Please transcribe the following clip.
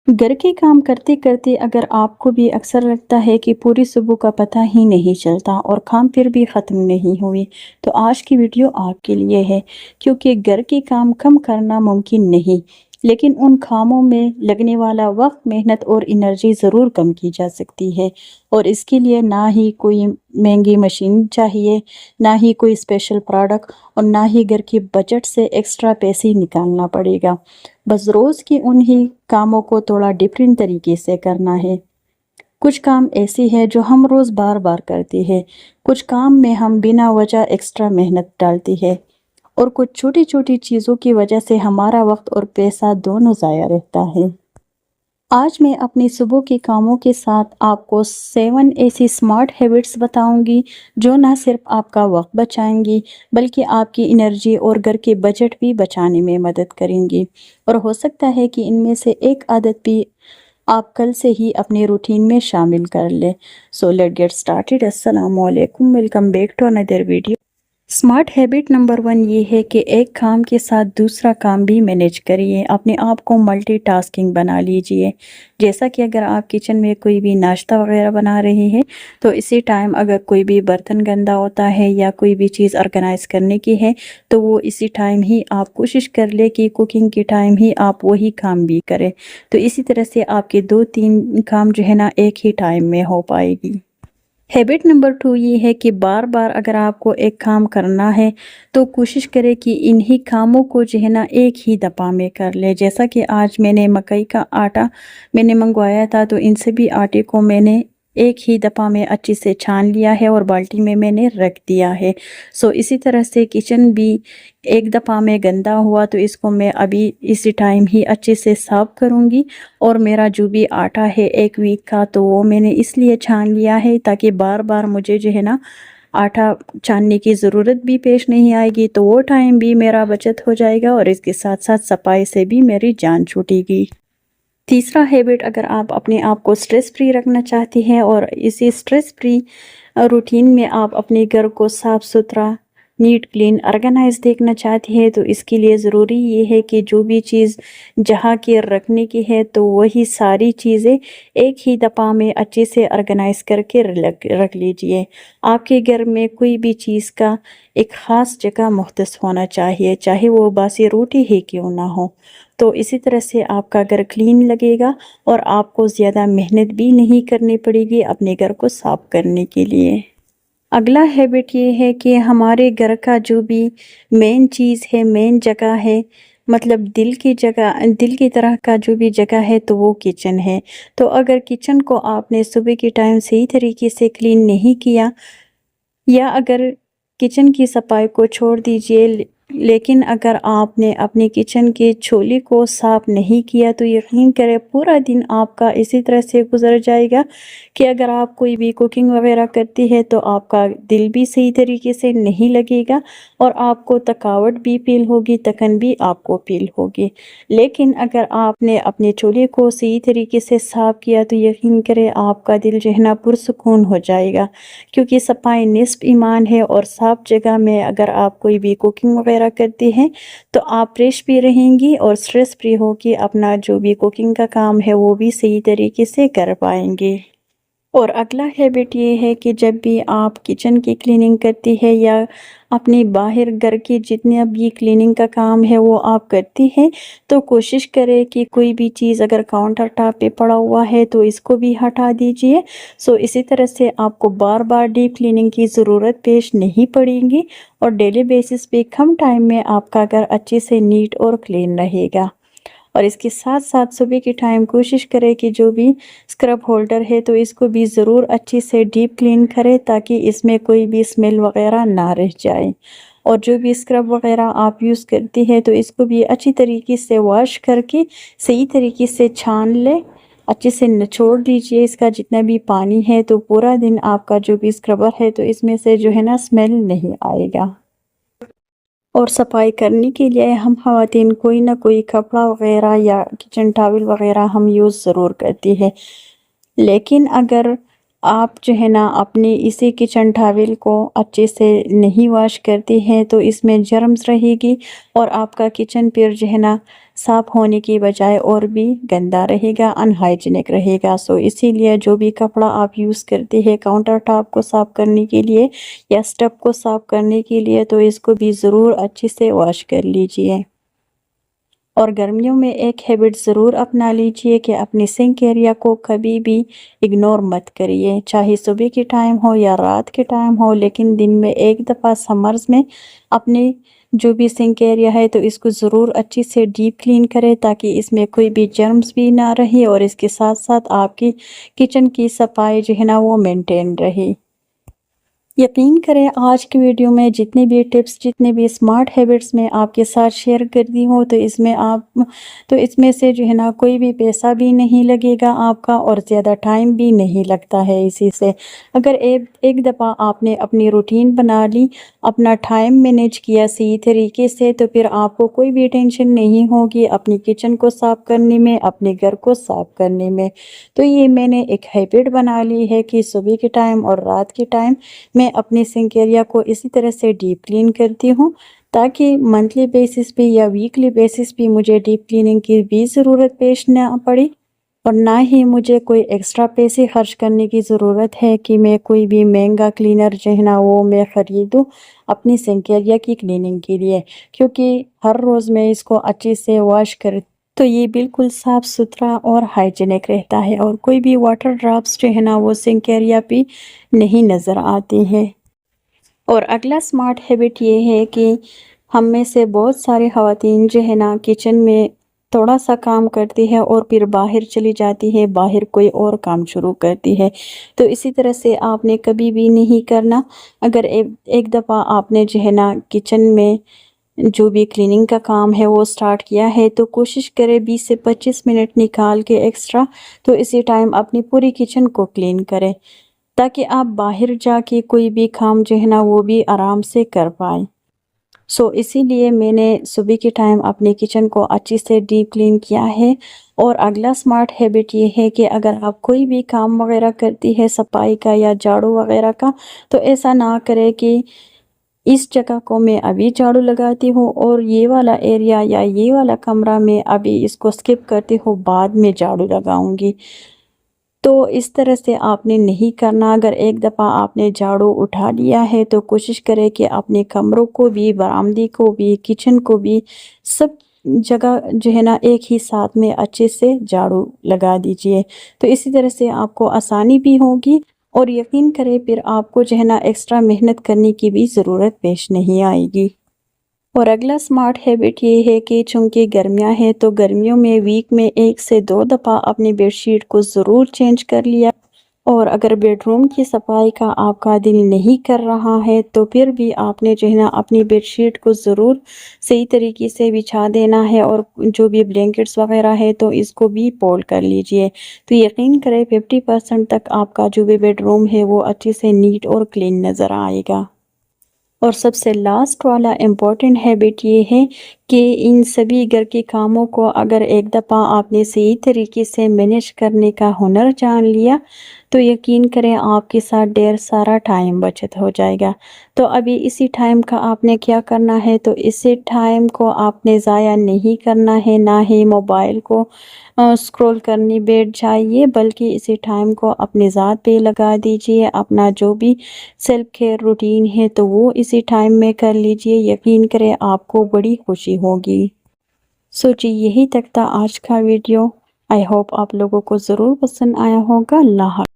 घर के काम करते करते अगर आपको भी अक्सर लगता है कि पूरी सुबह का पता ही नहीं चलता और काम फिर भी ख़त्म नहीं हुए, तो आज की वीडियो आपके लिए है। क्योंकि घर के काम कम करना मुमकिन नहीं, लेकिन उन कामों में लगने वाला वक्त, मेहनत और एनर्जी ज़रूर कम की जा सकती है। और इसके लिए ना ही कोई महंगी मशीन चाहिए, ना ही कोई स्पेशल प्रोडक्ट, और ना ही घर के बजट से एक्स्ट्रा पैसे निकालना पड़ेगा। बस रोज़ के उन्हीं कामों को थोड़ा डिफरेंट तरीके से करना है। कुछ काम ऐसे हैं जो हम रोज़ बार बार करते हैं, कुछ काम में हम बिना वजह एक्स्ट्रा मेहनत डालते हैं, और कुछ छोटी छोटी चीज़ों की वजह से हमारा वक्त और पैसा दोनों ज़ाया रहता है। आज मैं अपनी सुबह के कामों के साथ आपको 7 ऐसी स्मार्ट हैबिट्स बताऊंगी जो ना सिर्फ आपका वक्त बचाएंगी, बल्कि आपकी एनर्जी और घर के बजट भी बचाने में मदद करेंगी। और हो सकता है कि इनमें से एक आदत भी आप कल से ही अपने रूटीन में शामिल कर लें। So let get started. अस्सलाम वालेकुम, welcome back to another video. Smart habit number 1 ये है कि एक काम के साथ दूसरा काम भी मैनेज करिए। अपने आप को मल्टीटास्किंग बना लीजिए। जैसा कि अगर आप किचन में कोई भी नाश्ता वगैरह बना रहे हैं, तो इसी टाइम अगर कोई भी बर्तन गंदा होता है या कोई भी चीज़ ऑर्गेनाइज करने की है, तो वो इसी टाइम ही आप कोशिश कर ले कि कुकिंग के टाइम ही आप वही काम भी करें। तो इसी तरह से आपके 2-3 काम जो है ना एक ही टाइम में हो पाएगी। हैबिट नंबर 2 ये है कि बार बार अगर आपको एक काम करना है, तो कोशिश करें कि इन्हीं कामों को जो है ना एक ही दफ़ा में कर ले। जैसा कि आज मैंने मकई का आटा मैंने मंगवाया था, तो इन सभी आटे को मैंने एक ही दफ़ा में अच्छे से छान लिया है और बाल्टी में मैंने रख दिया है। सो इसी तरह से किचन भी एक दफ़ा में गंदा हुआ, तो इसको मैं अभी इसी टाइम ही अच्छे से साफ़ करूँगी। और मेरा जो भी आटा है 1 वीक का, तो वो मैंने इसलिए छान लिया है ताकि बार बार मुझे जो है ना आटा छानने की ज़रूरत भी पेश नहीं आएगी, तो वो टाइम भी मेरा बचत हो जाएगा और इसके साथ साथ सफाई से भी मेरी जान छूटेगी। तीसरा हैबिट, अगर आप अपने आप को स्ट्रेस फ्री रखना चाहती हैं और इसी स्ट्रेस फ्री रूटीन में आप अपने घर को साफ़ सुथरा, नीट क्लीन ऑर्गेनाइज देखना चाहती है, तो इसके लिए ज़रूरी ये है कि जो भी चीज़ जहाँ की रखने की है, तो वही सारी चीज़ें एक ही दफ़ा में अच्छे से ऑर्गेनाइज करके रख लीजिए। आपके घर में कोई भी चीज़ का एक ख़ास जगह मुख्तस होना चाहिए, चाहे वो बासी रोटी ही क्यों ना हो। तो इसी तरह से आपका घर क्लीन लगेगा और आपको ज़्यादा मेहनत भी नहीं करनी पड़ेगी अपने घर को साफ़ करने के लिए। अगला हैबिट ये है कि हमारे घर का जो भी मेन चीज़ है, मेन जगह है, मतलब दिल की तरह का जो भी जगह है, तो वो किचन है। तो अगर किचन को आपने सुबह के टाइम सही तरीके से क्लीन नहीं किया, या अगर किचन की सफाई को छोड़ दीजिए, लेकिन अगर आपने अपने किचन के चूल्हे को साफ़ नहीं किया, तो यकीन करें पूरा दिन आपका इसी तरह से गुजर जाएगा कि अगर आप कोई भी कुकिंग वगैरह करती है, तो आपका दिल भी सही तरीके से नहीं लगेगा और आपको थकावट भी फील होगी, थकन भी आपको फील होगी। लेकिन अगर आपने अपने चूल्हे को सही तरीके से साफ़ किया, तो यकीन करें आपका दिल जो है ना पुरसुकून हो जाएगा, क्योंकि सफाई निस्फ ईमान है। और साफ़ जगह में अगर आप कोई भी कुकिंग वगैरह करते हैं, तो आप फ्रेश भी रहेंगी और स्ट्रेस फ्री होके अपना जो भी कुकिंग का काम है वो भी सही तरीके से कर पाएंगे। और अगला हैबिट ये है कि जब भी आप किचन की क्लीनिंग करती है या अपने बाहर घर के जितने भी क्लीनिंग का काम है वो आप करती हैं, तो कोशिश करें कि कोई भी चीज़ अगर काउंटर टॉप पे पड़ा हुआ है, तो इसको भी हटा दीजिए। सो इसी तरह से आपको बार बार डीप क्लीनिंग की ज़रूरत पेश नहीं पड़ेगी और डेली बेसिस पे कम टाइम में आपका घर अच्छे से नीट और क्लीन रहेगा। और इसके साथ साथ सुबह के टाइम कोशिश करें कि जो भी स्क्रब होल्डर है, तो इसको भी ज़रूर अच्छे से डीप क्लीन करें ताकि इसमें कोई भी स्मेल वगैरह ना रह जाए। और जो भी स्क्रब वगैरह आप यूज़ करती है, तो इसको भी अच्छी तरीके से वॉश करके सही तरीके से छान लें, अच्छे से निचोड़ दीजिए इसका जितना भी पानी है, तो पूरा दिन आपका जो भी स्क्रबर है, तो इसमें से जो है ना स्मेल नहीं आएगा। और सफाई करने के लिए हम ख़वातीन कोई ना कोई कपड़ा वगैरह या किचन टॉवल वगैरह हम यूज़ ज़रूर करती है। लेकिन अगर آپ جو ہے نا اپنے اسی کچن ٹاول کو اچھے سے نہیں واش کرتے ہیں تو اس میں جرمز رہے گی اور آپ کا کچن پھر جو ہے نا صاف ہونے کی بجائے اور بھی گندا رہے گا، ان ہائیجینک رہے گا۔ سو اسی لیے جو بھی کپڑا آپ یوز کرتے ہیں کاؤنٹر ٹاپ کو صاف کرنے کے لیے یا اسٹپ کو صاف کرنے کے لیے تو اس کو بھی ضرور اچھے سے واش کر لیجئے۔ اور گرمیوں میں ایک ہیبٹ ضرور اپنا لیجئے کہ اپنی سنک ایریا کو کبھی بھی اگنور مت کریے، چاہے صبح کے ٹائم ہو یا رات کے ٹائم ہو، لیکن دن میں ایک دفعہ سمرز میں اپنے جو بھی سنک ایریا ہے تو اس کو ضرور اچھی سے ڈیپ کلین کرے تاکہ اس میں کوئی بھی جرمز بھی نہ رہے اور اس کے ساتھ ساتھ آپ کی کچن کی صفائی جو ہے نا وہ مینٹین رہے۔ یقین کریں آج کی ویڈیو میں جتنے بھی ٹپس جتنے بھی سمارٹ ہیبٹس میں آپ کے ساتھ شیئر کرتی ہوں تو اس میں سے جو ہے نا کوئی بھی پیسہ بھی نہیں لگے گا آپ کا اور زیادہ ٹائم بھی نہیں لگتا ہے اسی سے۔ اگر ایک دفعہ آپ نے اپنی روٹین بنا لی، اپنا ٹائم مینیج کیا صحیح طریقے سے تو پھر آپ کو کوئی بھی ٹینشن نہیں ہوگی اپنی کچن کو صاف کرنے میں، اپنے گھر کو صاف کرنے میں۔ تو یہ میں نے ایک ہیبٹ بنا لی ہے کہ صبح کے ٹائم اور رات کے ٹائم میں اپنی سنک ایریا کو اسی طرح سے ڈیپ کلین کرتی ہوں تاکہ منتھلی بیسس پہ یا ویکلی بیسس پہ مجھے ڈیپ کلیننگ کی بھی ضرورت پیش نہ پڑے اور نہ ہی مجھے کوئی ایکسٹرا پیسے خرچ کرنے کی ضرورت ہے کہ میں کوئی بھی مہنگا کلینر جو ہے نا وہ میں خریدوں اپنی سنک ایریا کی کلیننگ کے لیے، کیونکہ ہر روز میں اس کو اچھے سے واش تو یہ بالکل صاف ستھرا اور ہائیجینک رہتا ہے اور کوئی بھی واٹر ڈراپس جو ہے نا وہ سنک ایریا پہ نہیں نظر آتے ہیں۔ اور اگلا سمارٹ ہیبٹ یہ ہے کہ ہم میں سے بہت سارے خواتین جو ہے نا کچن میں تھوڑا سا کام کرتی ہے اور پھر باہر چلی جاتی ہے، باہر کوئی اور کام شروع کرتی ہے، تو اسی طرح سے آپ نے کبھی بھی نہیں کرنا۔ اگر ایک دفعہ آپ نے جو ہے نا کچن میں جو بھی کلیننگ کا کام ہے وہ سٹارٹ کیا ہے تو کوشش کرے 20 سے 25 منٹ نکال کے ایکسٹرا تو اسی ٹائم اپنی پوری کچن کو کلین کرے تاکہ آپ باہر جا کے کوئی بھی کام جو ہے نا وہ بھی آرام سے کر پائیں۔ سو اسی لیے میں نے صبح کے ٹائم اپنے کچن کو اچھی سے ڈیپ کلین کیا ہے۔ اور اگلا سمارٹ ہیبٹ یہ ہے کہ اگر آپ کوئی بھی کام وغیرہ کرتی ہے صفائی کا یا جھاڑو وغیرہ کا تو ایسا نہ کرے کہ اس جگہ کو میں ابھی جھاڑو لگاتی ہوں اور یہ والا ایریا یا یہ والا کمرہ میں ابھی اس کو سکپ کرتی ہوں، بعد میں جھاڑو لگاؤں گی۔ تو اس طرح سے آپ نے نہیں کرنا۔ اگر ایک دفعہ آپ نے جھاڑو اٹھا لیا ہے تو کوشش کرے کہ اپنے کمروں کو بھی، برآمدی کو بھی، کچن کو بھی، سب جگہ جو ہے نا ایک ہی ساتھ میں اچھے سے جھاڑو لگا دیجئے، تو اسی طرح سے آپ کو آسانی بھی ہوگی اور یقین کرے پھر آپ کو جو ہے نا ایکسٹرا محنت کرنے کی بھی ضرورت پیش نہیں آئے گی۔ اور اگلا سمارٹ ہیبٹ یہ ہے کہ چونکہ گرمیاں ہیں تو گرمیوں میں ویک میں 1 سے 2 دفعہ اپنی بیڈ شیٹ کو ضرور چینج کر لیا، اور اگر بیڈ روم کی صفائی کا آپ کا دل نہیں کر رہا ہے تو پھر بھی آپ نے جو ہے نا اپنی بیڈ شیٹ کو ضرور صحیح طریقے سے بچھا دینا ہے اور جو بھی بلینکٹس وغیرہ ہے تو اس کو بھی فولڈ کر لیجئے، تو یقین کرے 50% تک آپ کا جو بھی بیڈ روم ہے وہ اچھے سے نیٹ اور کلین نظر آئے گا۔ اور سب سے لاسٹ والا امپورٹنٹ ہیبٹ یہ ہے کہ ان سبھی گھر کے کاموں کو اگر ایک دفعہ آپ نے صحیح طریقے سے مینیج کرنے کا ہنر جان لیا تو یقین کریں آپ کے ساتھ ڈھیر سارا ٹائم بچت ہو جائے گا۔ تو ابھی اسی ٹائم کا آپ نے کیا کرنا ہے، تو اسی ٹائم کو آپ نے ضائع نہیں کرنا ہے، نہ ہی موبائل کو سکرول کرنے بیٹھ جائیے، بلکہ اسی ٹائم کو اپنی ذات پہ لگا دیجئے۔ اپنا جو بھی سیلف کیئر روٹین ہے تو وہ اسی ٹائم میں کر لیجئے، یقین کریں آپ کو بڑی خوشی ہوگی۔ جی یہی تک تھا آج کا ویڈیو۔ آئی ہوپ آپ لوگوں کو ضرور پسند آیا ہوگا۔ اللہ حافظ۔